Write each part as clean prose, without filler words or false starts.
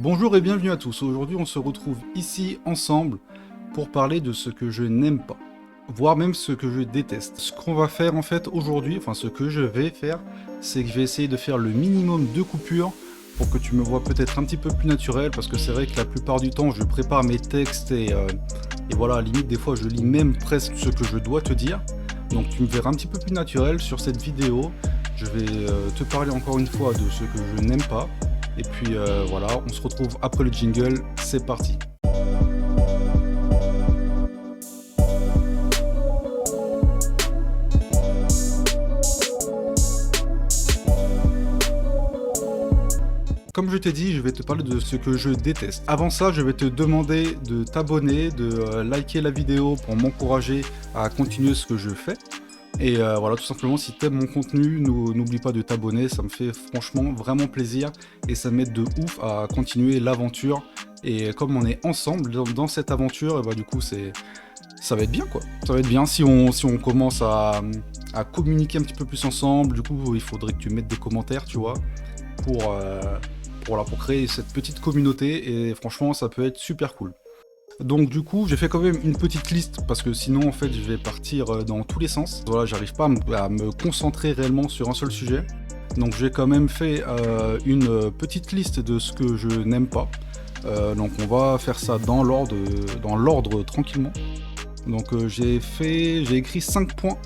Bonjour et bienvenue à tous. Aujourd'hui, on se retrouve ici ensemble pour parler de ce que je n'aime pas, voire même ce que je déteste. Ce qu'on va faire en fait aujourd'hui, enfin ce que je vais faire, c'est que je vais essayer de faire le minimum de coupures pour que tu me vois peut-être un petit peu plus naturel, parce que c'est vrai que la plupart du temps, je prépare mes textes et voilà, à la limite, des fois, je lis même presque ce que je dois te dire. Donc tu me verras un petit peu plus naturel sur cette vidéo. Je vais te parler encore une fois de ce que je n'aime pas. Et puis voilà, on se retrouve après le jingle, c'est parti. Comme je t'ai dit, je vais te parler de ce que je déteste. Avant ça, je vais te demander de t'abonner, de liker la vidéo pour m'encourager à continuer ce que je fais. Et voilà, tout simplement, si t'aimes mon contenu, n'oublie pas de t'abonner, ça me fait franchement vraiment plaisir et ça m'aide de ouf à continuer l'aventure. Et comme on est ensemble dans cette aventure, et bah du coup ça va être bien quoi. Ça va être bien si on commence à communiquer un petit peu plus ensemble. Du coup, il faudrait que tu mettes des commentaires, tu vois, pour, pour créer cette petite communauté. Et franchement, ça peut être super cool. Donc du coup, j'ai fait quand même une petite liste parce que sinon en fait je vais partir dans tous les sens. Voilà, j'arrive pas à me concentrer réellement sur un seul sujet. Donc j'ai quand même fait une petite liste de ce que je n'aime pas. Donc on va faire ça dans l'ordre tranquillement. Donc j'ai écrit 5 points,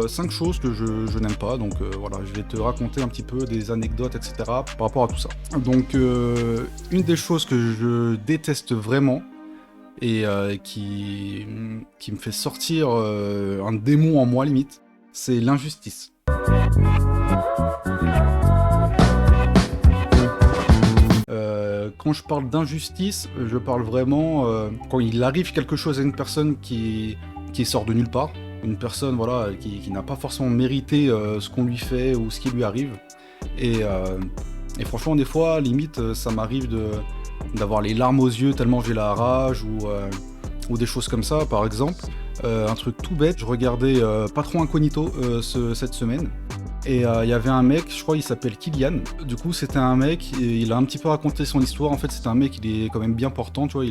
5 choses que je n'aime pas. Donc voilà, je vais te raconter un petit peu des anecdotes, etc. par rapport à tout ça. Donc une des choses que je déteste vraiment, et qui me fait sortir un démon en moi limite, c'est l'injustice. Quand je parle d'injustice, je parle vraiment quand il arrive quelque chose à une personne qui sort de nulle part, une personne voilà, qui n'a pas forcément mérité ce qu'on lui fait ou ce qui lui arrive. Et franchement, des fois, limite, ça m'arrive d'avoir les larmes aux yeux tellement j'ai la rage ou des choses comme ça. Par exemple, un truc tout bête, je regardais Patron Incognito cette semaine. Et il y avait un mec, je crois il s'appelle Kylian. Du coup, c'était un mec, et il a un petit peu raconté son histoire. En fait, c'est un mec, il est quand même bien portant, tu vois.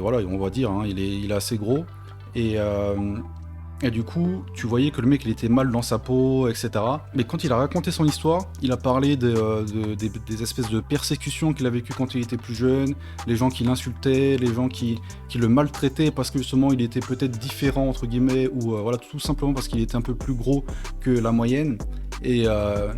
Voilà, on va dire, hein, il est assez gros. Et, et du coup, tu voyais que le mec, il était mal dans sa peau, etc. Mais quand il a raconté son histoire, il a parlé des espèces de persécutions qu'il a vécues quand il était plus jeune, les gens qui l'insultaient, les gens qui le maltraitaient parce que justement, il était peut-être différent, entre guillemets, ou voilà, tout simplement parce qu'il était un peu plus gros que la moyenne. Et, euh,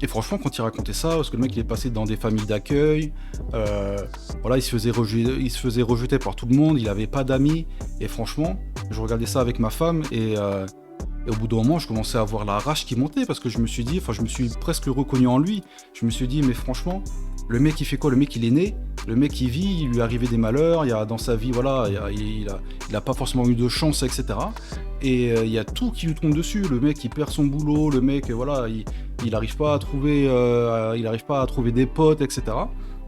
et franchement, quand il racontait ça, parce que le mec, il est passé dans des familles d'accueil, voilà, il se faisait rejeter par tout le monde, il avait pas d'amis, et franchement, je regardais ça avec ma femme et au bout d'un moment, je commençais à avoir la rage qui montait parce que je me suis dit, enfin, je me suis presque reconnu en lui. Je me suis dit, mais franchement, le mec, il fait quoi? Le mec, il est né, le mec, il vit, il lui est arrivé des malheurs, il y a dans sa vie, voilà, il a pas forcément eu de chance, etc. Et il y a tout qui lui tombe dessus. Le mec, il perd son boulot, le mec, voilà, il arrive pas à trouver, des potes, etc.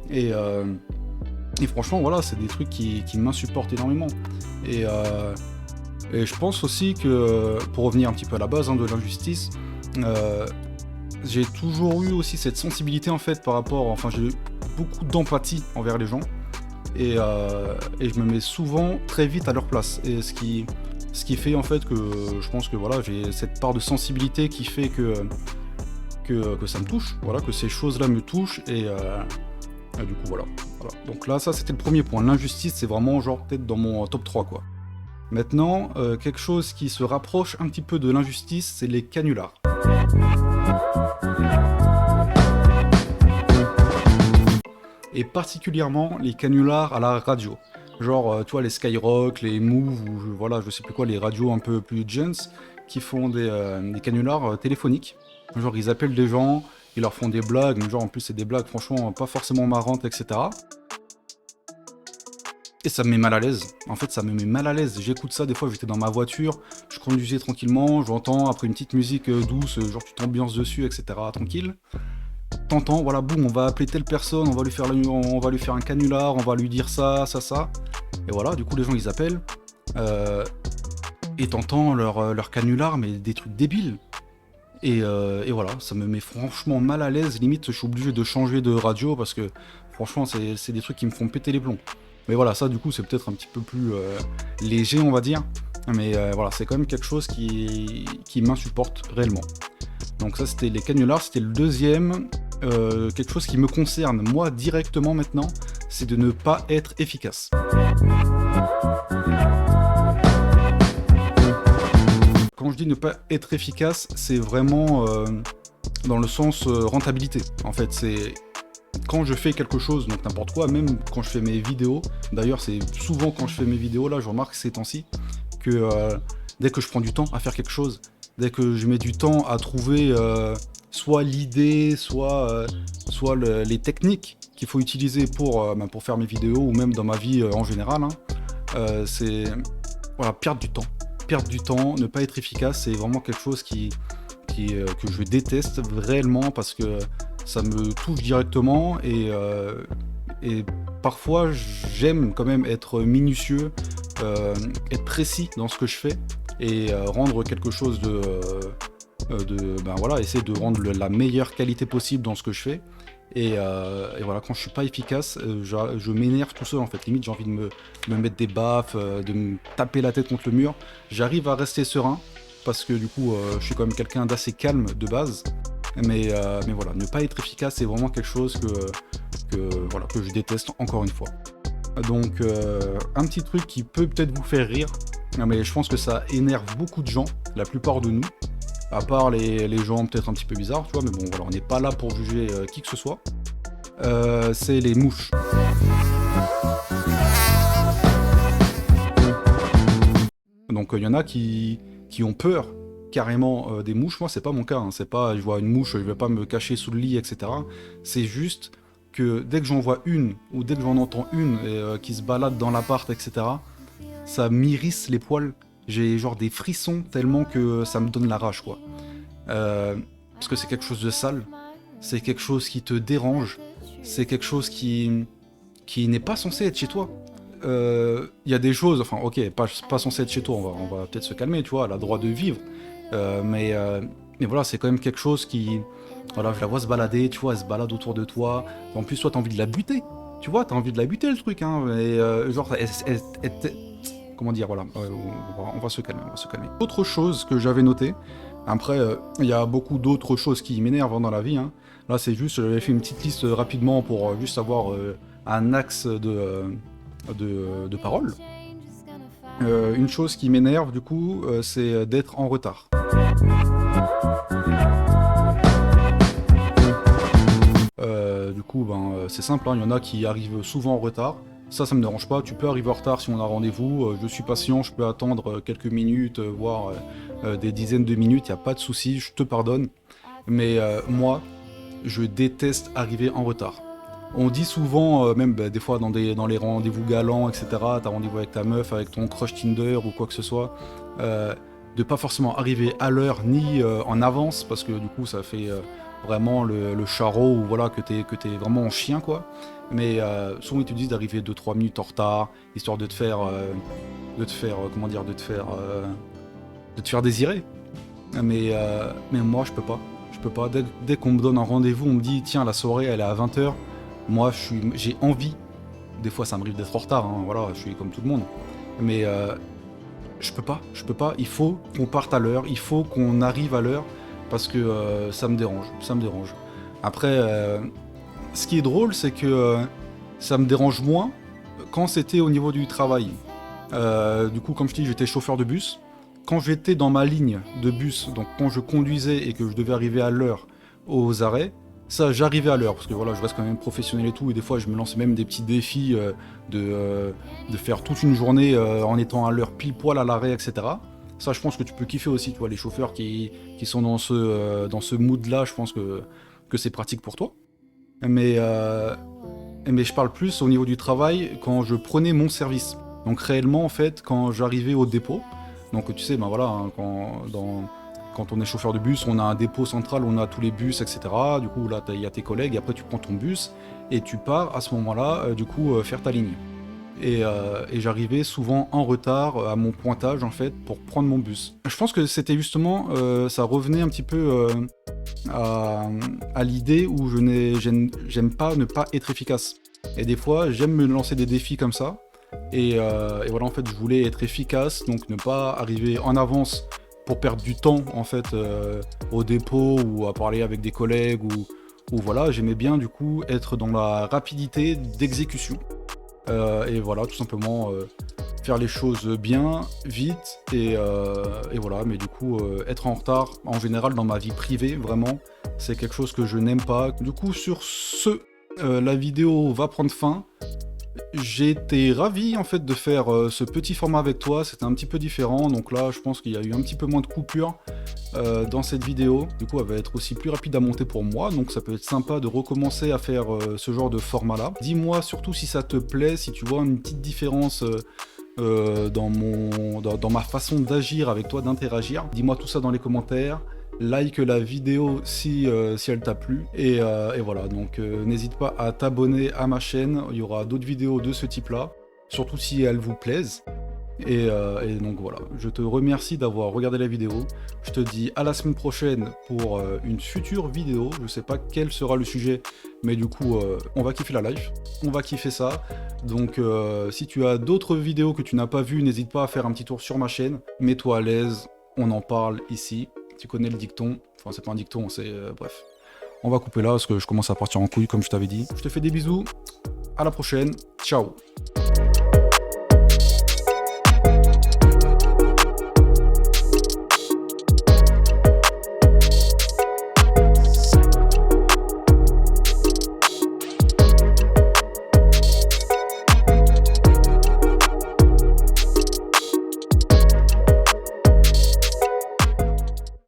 Et, euh, et franchement, voilà, c'est des trucs qui m'insupportent énormément. Et, euh, et je pense aussi que, pour revenir un petit peu à la base hein, de l'injustice, euh, j'ai toujours eu aussi cette sensibilité en fait par rapport, enfin j'ai eu beaucoup d'empathie envers les gens et je me mets souvent très vite à leur place. Et ce qui fait en fait que je pense que voilà, j'ai cette part de sensibilité qui fait que ça me touche, voilà, que ces choses-là me touchent et du coup voilà. Donc là, ça c'était le premier point. L'injustice, c'est vraiment genre peut-être dans mon top 3 quoi. Maintenant, quelque chose qui se rapproche un petit peu de l'injustice, c'est les canulars. Et particulièrement les canulars à la radio. Genre, tu vois, les Skyrock, les Move, ou voilà, je sais plus quoi, les radios un peu plus jeunes, qui font des canulars téléphoniques. Genre, ils appellent des gens, ils leur font des blagues, mais genre, en plus, c'est des blagues, franchement, pas forcément marrantes, etc. Et ça me met mal à l'aise. En fait, ça me met mal à l'aise. J'écoute ça, des fois, j'étais dans ma voiture, je conduisais tranquillement, j'entends après une petite musique douce, genre tu t'ambiances dessus, etc. Tranquille. T'entends, voilà, boum, on va appeler telle personne, on va lui faire un canular, on va lui dire ça, ça, ça. Et voilà, du coup, les gens, ils appellent. euh, et t'entends leur canular, mais des trucs débiles. Et voilà, ça me met franchement mal à l'aise. Limite, je suis obligé de changer de radio parce que Franchement, c'est des trucs qui me font péter les plombs. Mais voilà, ça du coup c'est peut-être un petit peu plus léger, on va dire. Mais voilà, c'est quand même quelque chose qui m'insupporte réellement. Donc ça c'était les canulars, c'était le deuxième. Quelque chose qui me concerne moi directement maintenant, c'est de ne pas être efficace. Quand je dis ne pas être efficace, c'est vraiment dans le sens rentabilité. En fait, c'est quand je fais quelque chose, donc n'importe quoi, même quand je fais mes vidéos. D'ailleurs, c'est souvent quand je fais mes vidéos, là, je remarque ces temps-ci, que dès que je prends du temps à faire quelque chose, dès que je mets du temps à trouver soit l'idée, soit les techniques qu'il faut utiliser pour faire mes vidéos, ou même dans ma vie en général, hein, c'est voilà, perdre du temps. Perdre du temps, ne pas être efficace, c'est vraiment quelque chose que je déteste réellement parce que ça me touche directement et parfois j'aime quand même être minutieux, être précis dans ce que je fais et rendre quelque chose voilà, essayer de rendre la meilleure qualité possible dans ce que je fais. Et voilà, quand je suis pas efficace, je m'énerve tout seul en fait. Limite, j'ai envie de me mettre des baffes, de me taper la tête contre le mur. J'arrive à rester serein parce que du coup, je suis quand même quelqu'un d'assez calme de base. Mais voilà, ne pas être efficace, c'est vraiment quelque chose que je déteste encore une fois. Donc, un petit truc qui peut peut-être vous faire rire, mais je pense que ça énerve beaucoup de gens, la plupart de nous. À part les gens peut-être un petit peu bizarres, tu vois, mais bon, voilà, on n'est pas là pour juger qui que ce soit. C'est les mouches. Donc, il y en a qui ont peur carrément des mouches. Moi, c'est pas mon cas. Hein. C'est pas, je vois une mouche, je vais pas me cacher sous le lit, etc. C'est juste que dès que j'en vois une, ou dès que j'en entends une qui se balade dans l'appart, etc., ça m'irrisse les poils. J'ai genre des frissons tellement que ça me donne la rage, quoi. Parce que c'est quelque chose de sale, c'est quelque chose qui te dérange, c'est quelque chose qui n'est pas censé être chez toi. Il y a des choses, enfin ok, pas censé être chez toi, on va peut-être se calmer, tu vois, elle a le droit de vivre. Mais voilà, c'est quand même quelque chose qui... Voilà, je la vois se balader, tu vois, elle se balade autour de toi. En plus, toi, t'as envie de la buter. Tu vois, t'as envie de la buter, le truc, hein. Et genre, comment dire, voilà, on va se calmer, on va se calmer. Autre chose que j'avais noté, après, il y a beaucoup d'autres choses qui m'énervent hein, dans la vie. Hein. Là, c'est juste, j'avais fait une petite liste rapidement pour juste avoir un axe de parole. Une chose qui m'énerve, du coup, c'est d'être en retard. Du coup, c'est simple, il y en a qui arrivent souvent en retard. Ça me dérange pas. Tu peux arriver en retard si on a rendez-vous. Je suis patient, je peux attendre quelques minutes, voire des dizaines de minutes. Il n'y a pas de souci, je te pardonne. Mais moi, je déteste arriver en retard. On dit souvent, même des fois dans les rendez-vous galants, etc., t'as rendez-vous avec ta meuf, avec ton crush Tinder ou quoi que ce soit, de pas forcément arriver à l'heure ni en avance, parce que du coup ça fait vraiment le charreau, ou voilà, que t'es vraiment en chien, quoi. Mais souvent ils te disent d'arriver 2-3 minutes en retard, histoire de te faire désirer. Mais moi je peux pas. Dès qu'on me donne un rendez-vous, on me dit tiens la soirée elle est à 20h. Moi, j'ai envie, des fois ça m'arrive d'être en retard, hein, voilà, je suis comme tout le monde, mais je peux pas, il faut qu'on parte à l'heure, il faut qu'on arrive à l'heure, parce que ça me dérange. Après, ce qui est drôle, c'est que ça me dérange moins quand c'était au niveau du travail. Du coup, comme je dis, j'étais chauffeur de bus. Quand j'étais dans ma ligne de bus, donc quand je conduisais et que je devais arriver à l'heure aux arrêts, ça, j'arrivais à l'heure, parce que voilà, je reste quand même professionnel et tout, et des fois je me lance même des petits défis de faire toute une journée en étant à l'heure pile poil à l'arrêt, etc. Ça, je pense que tu peux kiffer aussi, tu vois, les chauffeurs qui sont dans ce mood-là, je pense que c'est pratique pour toi. Mais je parle plus au niveau du travail quand je prenais mon service. Donc réellement, en fait, quand j'arrivais au dépôt, donc tu sais, voilà, hein, quand on est chauffeur de bus, on a un dépôt central où on a tous les bus, etc. Du coup, là, il y a tes collègues, et après tu prends ton bus, et tu pars à ce moment-là, faire ta ligne. Et j'arrivais souvent en retard à mon pointage, en fait, pour prendre mon bus. Je pense que c'était justement, ça revenait un petit peu à l'idée où j'aime pas ne pas être efficace. Et des fois, j'aime me lancer des défis comme ça. Et voilà, en fait, je voulais être efficace, donc ne pas arriver en avance pour perdre du temps, en fait, au dépôt ou à parler avec des collègues ou voilà, j'aimais bien, du coup, être dans la rapidité d'exécution. Et voilà, tout simplement, faire les choses bien, vite, et voilà. Mais du coup, être en retard, en général, dans ma vie privée, vraiment, c'est quelque chose que je n'aime pas. Du coup, sur ce, la vidéo va prendre fin. J'ai été ravi en fait de faire ce petit format avec toi, c'était un petit peu différent, donc là je pense qu'il y a eu un petit peu moins de coupures dans cette vidéo. Du coup elle va être aussi plus rapide à monter pour moi, donc ça peut être sympa de recommencer à faire ce genre de format là. Dis-moi surtout si ça te plaît, si tu vois une petite différence dans ma façon d'agir avec toi, d'interagir. Dis-moi tout ça dans les commentaires. Like la vidéo si elle t'a plu. Et voilà, donc n'hésite pas à t'abonner à ma chaîne. Il y aura d'autres vidéos de ce type-là, surtout si elles vous plaisent. Et donc voilà, je te remercie d'avoir regardé la vidéo. Je te dis à la semaine prochaine pour une future vidéo. Je sais pas quel sera le sujet, mais du coup, on va kiffer la life. On va kiffer ça. Donc si tu as d'autres vidéos que tu n'as pas vues, n'hésite pas à faire un petit tour sur ma chaîne. Mets-toi à l'aise, on en parle ici. Tu connais le dicton. Enfin, c'est pas un dicton, c'est... bref. On va couper là parce que je commence à partir en couille, comme je t'avais dit. Je te fais des bisous. À la prochaine. Ciao.